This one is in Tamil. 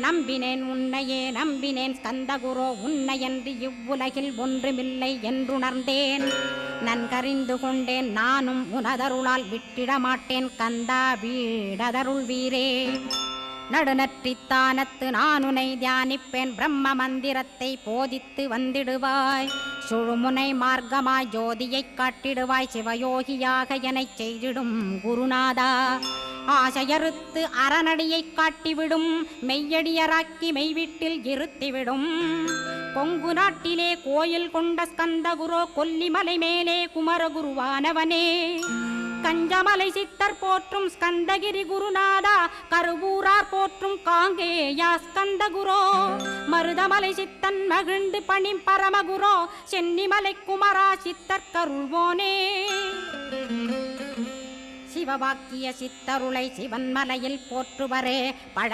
நம்பினேன் உன்னையே நம்பினேன் ஸ்கந்தகுரோ உன்னையன்றி இவ்வுலகில் ஒன்றுமில்லை என்றுணர்ந்தேன். நன்கறிந்து கொண்டேன் நானும் உனதருளால் விட்டிட மாட்டேன் கந்தா வீடதருள் வீரே. நடுநற்றித்தானத்து நானுனை தியானிப்பேன் பிரம்ம மந்திரத்தை போதித்து வந்திடுவாய். சுழுமுனை மார்க்கமாய் ஜோதியைக் காட்டிடுவாய் சிவயோகியாக எனச் செய்திடும் குருநாதா. ஆசையறுத்து அறநடியைக் காட்டிவிடும் மெய்யடியராக்கி மெய்வீட்டில் இருத்திவிடும். கொங்கு நாட்டிலே கோயில் கொண்ட ஸ்கந்தகுரோ கொல்லிமலை மேலே குமரகுருவானவனே. கஞ்சமலை சித்தர் போற்றும் ஸ்கந்தகிரி குருநாதா கருவூரார் போற்றும் காங்கேயா ஸ்கந்தகுரோ. மருதமலை சித்தன் மகிழ்ந்து பணி பரமகுரோ சென்னிமலை குமரா சித்தர் கருள்வோனே. சிவவாக்கிய சித்தருளை சிவன்மலையில் போற்றுவரே பழ